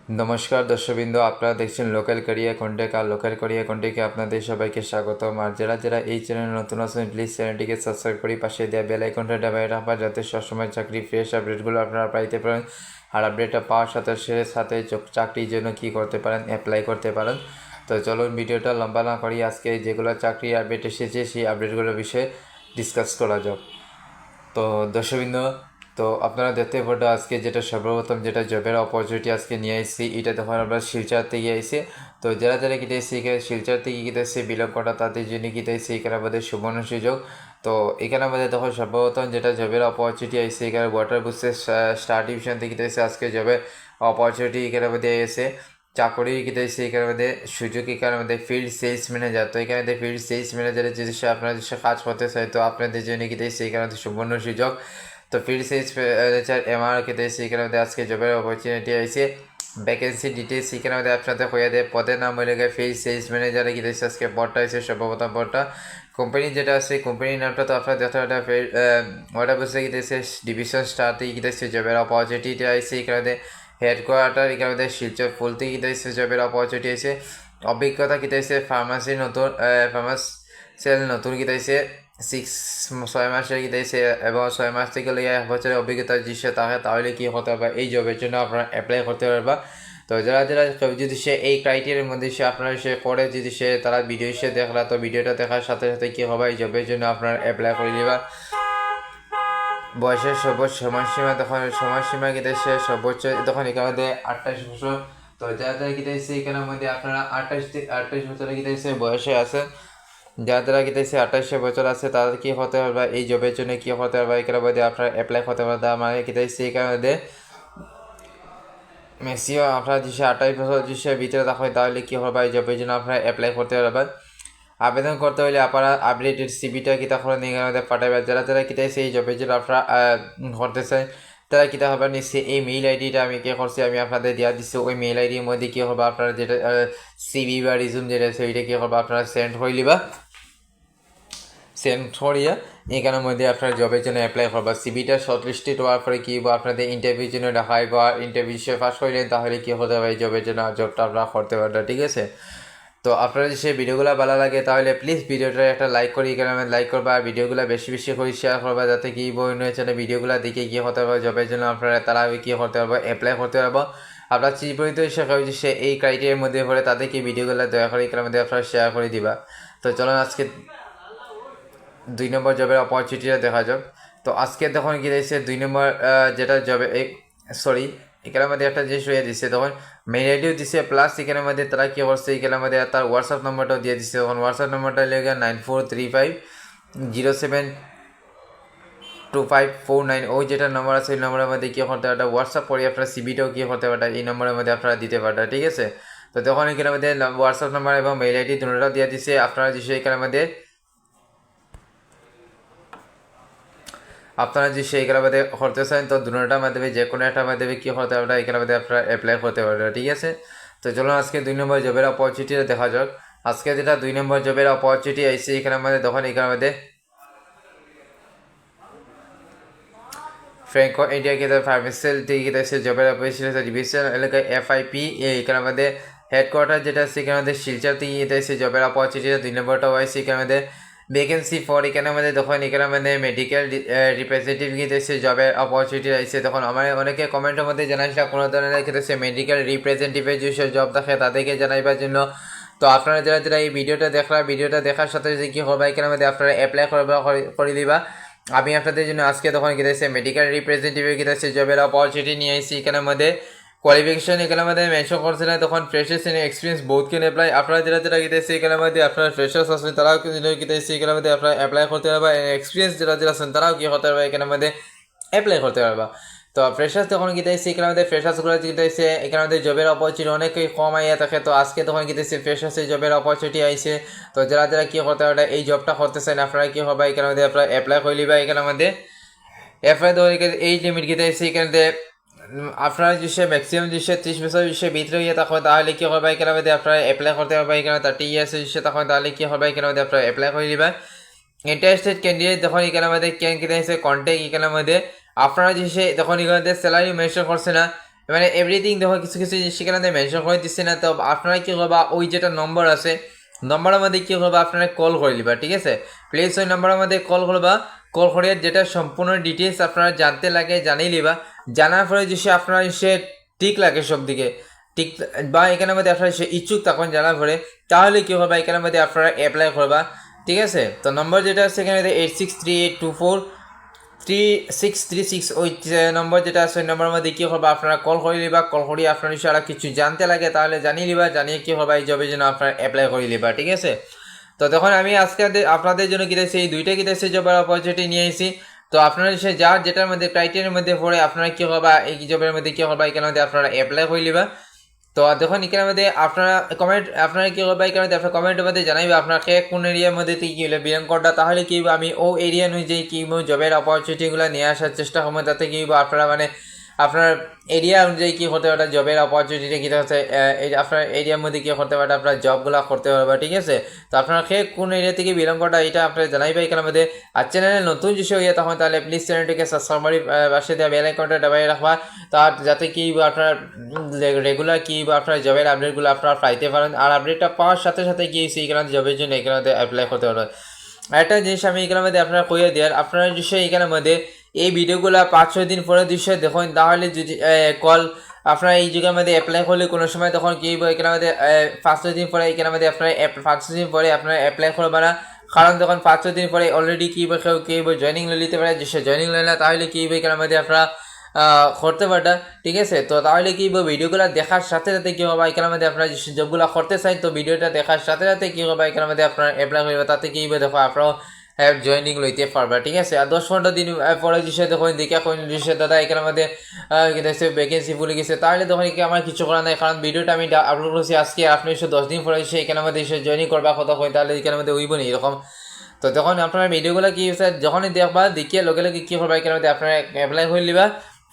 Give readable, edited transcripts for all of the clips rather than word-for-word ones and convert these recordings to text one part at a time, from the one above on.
নমস্কার দর্শকবৃন্দ, আপনারা দেখছেন লোকাল ক্যারিয়ার কন্টেক। আর লোকাল ক্যারিয়ার কন্টেকে আপনাদের সবাইকে স্বাগতম। আর যারা এই চ্যানেলে নতুন আছেন প্লিজ চ্যানেলটিকে সাবস্ক্রাইব করে পাশে দেওয়া বেল আইকনটা দাবায় রাখবা, যাতে সবসময় চাকরি ফ্রেশ আপডেটগুলো আপনারা পাইতে পারেন। আর আপডেটটা পাওয়ার সাথে সাথে চাকরির জন্য কী করতে পারেন, অ্যাপ্লাই করতে পারেন। তো চলুন ভিডিওটা লম্বা না করি, আজকে যেগুলো চাকরি আপডেট এসেছে সেই আপডেটগুলোর বিষয়ে ডিসকাস করা যাক। তো দর্শকবৃন্দ, তো আপনারা দেখতে পারো আজকে যেটা সর্বপ্রথম যেটা জবের অপরচুনিটি আজকে নিয়ে আসছি, এটা তখন আমরা শিলচর থেকে আইসি। তো যারা কিনে এসেছি এখানে শিলচর থেকে কিনে এসেছে বিলং করা, তাদের জন্য কিনে এসেছি এখানে আমাদের সুবর্ণ সুযোগ। তো এখানে আমাদের তখন সর্বপ্রথম যেটা জবের অপরচুনিটি আসছে, এখানে ওয়াটার বুস্টের স্টার ডিভিশন থেকে কিনে এসেছে আজকে জবের অপরচুনিটি এখানে আমাদের এসে চাকরি কিনে এসেছে এখানে আমাদের সুযোগ। এখানে আমাদের ফিল্ড সেলস ম্যানেজার, তো এখানে ফিল্ড সেলস ম্যানেজারের যদি আপনারা যে কাজ করতে চাই, তো আপনাদের জন্য কিনে এসেছে এখানে আমাদের সুবর্ণ সুযোগ। তো ফিল্ড সেলস ম্যানেজার এমআর কেটে সেখানে মধ্যে আজকে জবের অপরচুনিটি আছে। ভ্যাকেন্সি ডিটেলস সেখানে মধ্যে আপনাদের হয়ে দেয়। পদের নাম হয়ে গেছে ফিল্ড সেলস ম্যানেজারে কিনে আজকে পদটা আছে সর্বপ্রথম পদটা। কোম্পানি যেটা আছে কোম্পানির নামটা তো আপনার দেখা ওটা বুঝতে গিয়েছে ডিভিশন স্টারতে গিয়েছে জবের অপরচুনিটি আছে এখানে হেডকোয়ার্টার এখানে মধ্যে শিলচর ফুলতে গিয়েছে জবের অপরচুনিটি আছে। অভিজ্ঞতা কিতেছে ফার্মাসি নতুন ফার্মাসিয়াল নতুন কিতেছে 6 মাসের কিতেছে এবং 6 মাস থেকে লেগে 1 বছরের অভিজ্ঞতা জিনিসে তাহলে কি হতে পারবে, এই জবের জন্য আপনারা অ্যাপ্লাই করতে পারবা। তো যারা কেউ যদি সে এই ক্রাইটেরিয়ার মধ্যে সে আপনারা সে করে যদি সে তারা ভিডিও সে দেখলা, তো ভিডিওটা দেখার সাথে সাথে কী হবে, এই জবের জন্য আপনারা অ্যাপ্লাই করে দিবা। বয়সের সর্বোচ্চ সময়সীমা সময়সীমা কিতেছে সর্বোচ্চ তখন এখানে 28 বছর। তো যারা কিতেছে এখানের মধ্যে আপনারা 28 বছরে কিতেছে বয়সে আছে। যারা কিতেছে 28 বছর আছে তাদের কি হতে পারবে, এই জবের জন্য কি হতে পারবে এখানের মধ্যে আপনারা অ্যাপ্লাই করতে পারবে। মানে কিতেছে এখানের মধ্যে ম্যাক্সিমাম আপনারা যে 28 বছর যে ভিতরে থাকবে তাহলে কি হবে, এই জবের জন্য আপনারা অ্যাপ্লাই করতে পারবেন। আবেদন করতে হলে আপনারা আপডেটেড সিবিটা কিতা করে নিয়ে আমাদের পাঠাবেন। যারা কিতাইছে এই জবের জন্য আপনারা করতে চাই, তারা কিতা হবে নিশ্চয়ই এই মেইল আইডিটা আমি কে করছি আমি আপনাদের দেওয়া দিচ্ছি। ওই মেইল আইডির মধ্যে কী হবে আপনারা যেটা সিবি বা রিজুম যেটা আছে ওইটা কী হবে আপনারা সেন্ড করে নিবা। সেন্ড করিয়া এখানের মধ্যে আপনার জবের জন্য অ্যাপ্লাই করবা। সিবিটা শর্টলিস্টেড হওয়ার পরে কী বা আপনাদের ইন্টারভিউর জন্য দেখায় বা ইন্টারভিউ সে পাস করলেন তাহলে কী হতে হবে, এই জবের জন্য জবটা আপনারা করতে পারবেন। ঠিক আছে, তো আপনারা যদি সেই ভিডিওগুলো ভালো লাগে তাহলে প্লিজ ভিডিওটা একটা লাইক করি, এখানে লাইক করবা, ভিডিওগুলো বেশি বেশি করে শেয়ার করবা, যাতে কি বইন হয়েছে ভিডিওগুলো দেখে কী হতে পারবে জবের জন্য আপনারা তারা কী করতে পারবো, অ্যাপ্লাই করতে পারবো। আপনার চিরপরিত শেখা হয়েছে সে এই ক্রাইটেরিয়ার মধ্যে পড়ে, তাদেরকে ভিডিওগুলো দয়া করে এখানের মধ্যে আপনারা শেয়ার করে দিবা। তো চলুন আজকে 2 নম্বর জবের অপরচুনিটিটা দেখা যাক। তো আজকে তখন কি দিয়েছে 2 নম্বর যেটা জবে সরি এখানের মধ্যে একটা জিনিস হয়ে দিচ্ছে, তখন মেইল আইডিও দিচ্ছে প্লাস এখানের মধ্যে তারা কী করছে এখানের মধ্যে তার হোয়াটসঅ্যাপ নম্বরটাও দিয়ে দিচ্ছে। তখন হোয়াটসঅ্যাপ নম্বরটা লেগে 9435072549, ওই যেটা নম্বর আছে ওই নম্বরের মধ্যে কী করতে পারটা হোয়াটসঅ্যাপ করে আপনার সিবিটাও কী করতে পারটা এই নম্বরের মধ্যে আপনারা দিতে পারটা। ঠিক আছে, তো তখন এখানের মধ্যে হোয়াটসঅ্যাপ নম্বর এবং মেইল আইডি দুটোটাও দিয়ে দিচ্ছে। আপনারা যে এখানের মধ্যে আপনারা যে সেই মধ্যে করতে চান, তো দুটোটার মাধ্যমে যে কোনো একটা মাধ্যমে কী হতে পারে এখানের মধ্যে আপনারা অ্যাপ্লাই করতে পারবেন। ঠিক আছে, তো চলুন আজকে 2 নম্বর জবের অপরচুনিটিটা দেখা যাক। আজকে যেটা 2 নম্বর জবের অপরচুনিটি আইসি এখানের মধ্যে তখন এখানের মধ্যে ফ্র্যাঙ্কো ইন্ডিয়া কি ফার্মেসিয়াল থেকে সে জবের অপরচুনিটি ডিভিশন এলাকায় এফআইপি এখানের মধ্যে হেডকোয়ার্টার যেটা আছে এখানের মধ্যে শিলচর থেকে সে জবের অপরচুনিটিটা 2 নম্বরটাও আইসি এখানের মধ্যে ভ্যাকেন্সি ফর এখানের মধ্যে তখন এখানের মধ্যে মেডিকেল রিপ্রেজেন্টেটিভ গিয়েছে জবের অপরচুনিটি আছে। তখন আমার অনেকে কমেন্টের মধ্যে জানাইছিল কোনো ধরনের ক্ষেত্রে মেডিকেল রিপ্রেজেন্টেটিভের যে জব থাকে তাদেরকে জানাইবার জন্য। তো আপনারা যারা এই ভিডিওটা দেখার সাথে সাথে কী হবে এখানের মধ্যে আপনারা অ্যাপ্লাই করে দিবা। আমি আপনাদের জন্য আজকে তখন গিয়েছে মেডিকেল রিপ্রেজেন্টেটিভ গিয়েছে জবের অপরচুনিটি নিয়ে এসেছি। এখানের মধ্যে কোয়ালিফিকেশন এখানের মধ্যে মেনশন করছে না, তখন freshers and experience both can apply. আপনারা যারা গিয়েছে এখানের মধ্যে আপনারা ফ্রেশার্স আছেন তারাও গিয়েছে এখানের মধ্যে আপনারা অ্যাপ্লাই করতে পারবা। এক্সপিরিয়েন্স যারা আছেন তারাও কি হতে পারবে এখানের মধ্যে অ্যাপ্লাই করতে পারবা। তো ফ্রেশার্স তখন গিয়েছে এখানের মধ্যে ফ্রেশার্সগুলো গিয়েছে এখানের মধ্যে জবের অপরচুনিটি অনেকই কম আইয়া থাকে। তো আজকে তখন গিয়েছে ফ্রেশার্সের জবের অপরচুনিটি আইছে। তো যারা কী করতে পারবে এই জবটা করতে চান আপনারা কী হবে এখানের মধ্যে আপনারা অ্যাপ্লাই করে নিবা। এখানের মধ্যে এরপরে তো এই লিমিট গিয়েছে এখানে আপনারা যে ম্যাক্সিমাম যে 30 বছর যে ভিতরে ইয়ে তখন তাহলে কী হবে এখানের মধ্যে আপনারা অ্যাপ্লাই করতে পারবে। এখানে 30 ইয়ার্স যে তখন তাহলে কী হবে এখানের মধ্যে আপনারা অ্যাপ্লাই করে দিবেন। ইন্টারেস্টেড ক্যান্ডিডেট যখন এখানের মধ্যে ক্যান কিনে কন্ট্যাক্ট এখানের মধ্যে আপনারা যে তখন এখানে স্যালারি মেনশন করছে না, মানে এভরিথিং দেখো কিছু কিছু জিনিস সেখানে মেনশন করে দিচ্ছে না। তো আপনারা কী করবা, ওই যেটা নম্বর আছে নম্বরের মধ্যে কী করবা, আপনারা কল করে নিবা, ঠিক আছে। প্লিজ ওই নম্বরের মধ্যে কল করবা, কল করে যেটা সম্পূর্ণ ডিটেলস আপনারা জানতে লাগে জানিয়ে নিবা। জানার পরে যে আপনার সে ঠিক লাগে সব দিকে ঠিক, বা এখানের মধ্যে আপনারা সে ইচ্ছুক তখন জানার পরে, তাহলে কী হবে এখানের মধ্যে আপনারা অ্যাপ্লাই করবা, ঠিক আছে। তো নম্বর যেটা আছে এখানে 8638243636, ওই নম্বর যেটা আছে ওই নম্বরের মধ্যে কী হবে আপনারা কল করে নিবা। কল করিয়ে আপনার সারা কিছু জানতে লাগে তাহলে জানিয়ে নিবা, জানিয়ে কী হবে এই জবের জন্য আপনারা অ্যাপ্লাই করে নিবা, ঠিক আছে। তো তখন আমি আজকে আপনাদের জন্য কিনেছি এই দুইটা কিনেছি জবের অপরচুনিটি নিয়ে এসেছি। তো আপনারা সে যার যেটার মধ্যে ক্রাইটেরিয়ার মধ্যে পড়ে আপনারা কী হবে এই জবের মধ্যে কী হবে এখানে মধ্যে আপনারা অ্যাপ্লাই করে নিবা। তো দেখুন এখানের মধ্যে আপনারা আপনারা কী করবে এখানে আপনার কমেন্টের মধ্যে জানাইবে আপনাকে কোন এরিয়ার মধ্যে কী হলে বিলং করটা, তাহলে কী আমি ও এরিয়া অনুযায়ী কী জবের অপরচুনিটিগুলো নিয়ে আসার চেষ্টা করবো, তাতে কী আপনারা মানে আপনার এরিয়া অনুযায়ী কী করতে পারে জবের অপরচুনিটি কী হচ্ছে এই আপনার এরিয়ার মধ্যে কী করতে পারে আপনার জবগুলো করতে পারবে, ঠিক আছে। তো আপনারা কোন এরিয়া থেকে বিলং করা এটা আপনারা জানাইবে এখানের মধ্যে। আর চ্যানেলে নতুন যে হইয়া তখন তাহলে প্লিজ চ্যানেলটিকে সাবস্ক্রাইব করে পাশে দেওয়া বেল আইকনটা দাবাই রাখবা, তার যাতে কি আপনার রেগুলার কি আপনার জবের আপডেটগুলো আপনারা পাইতে পারেন। আর আপডেটটা পাওয়ার সাথে সাথে কি সেইখানে জবের জন্য এখানে অ্যাপ্লাই করতে পারবেন। একটা জিনিস আমি এখানের মধ্যে আপনারা কইয়া দেওয়ার, আপনারা যদি এখানের মধ্যে এই ভিডিওগুলো 5-6 দিন পরে দৃশ্য দেখুন, তাহলে যদি কল আপনারা এই যুগের মধ্যে অ্যাপ্লাই করলে কোনো সময় তখন কী এখানের মধ্যে 5-6 দিন পরে এখানের মধ্যে আপনারা 5-6 দিন পরে আপনারা অ্যাপ্লাই করবে না, কারণ তখন 5-6 দিন পরে অলরেডি কী কেউ জয়েনিং নিয়ে নিতে পারে, যে সে জয়েনিং নিলে তাহলে কী এখানের মধ্যে আপনারা করতে পারটা, ঠিক আছে। তো তাহলে কি ভিডিওগুলো দেখার সাথে সাথে কী হবে এখানের মধ্যে আপনারা যে জবগুলো করতে চাই, তো ভিডিওটা দেখার সাথে সাথে কী হবে এখানের মধ্যে আপনারা অ্যাপ্লাই করবে, তাতে কী দেখো আপনারাও জয়েনিং লইতে পারবা, ঠিক আছে। আর 10-15 দিন পরে যে দেখুন দেখে কোন যে দাদা এখানের মধ্যে ভ্যাকেন্সি ভুলে গেছে, তাহলে তখন কি আমার কিছু করার নাই, কারণ ভিডিওটা আমি আপলোড করছি আজকে, আপনি 10 দিন পরে এসে এখানের মধ্যে এসে জয়েনিং করবা কথা কই, তাহলে এখানের মধ্যে উইব নি এরকম। তো তখন আপনার ভিডিওগুলো কি হচ্ছে যখনই দেখবা দেখিয়ে লগে লগে কী করবা এখানের মধ্যে আপনারা অ্যাপ্লাই করে নিবা।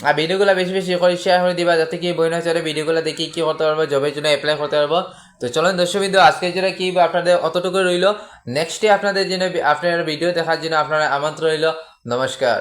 আর ভিডিওগুলো বেশি বেশি করে শেয়ার করে দিবা, যাতে কি বই না চলে ভিডিওগুলো দেখি কী করতে পারবো, জবের জন্য অ্যাপ্লাই করতে পারবো। তো চলুন দর্শকবৃন্দ, আজকের জন্য কি আপনাদের অতটুকু রইল। নেক্সটে আপনাদের জন্য আপনার ভিডিও দেখার জন্য আপনারা আমন্ত্রণ রইল। নমস্কার।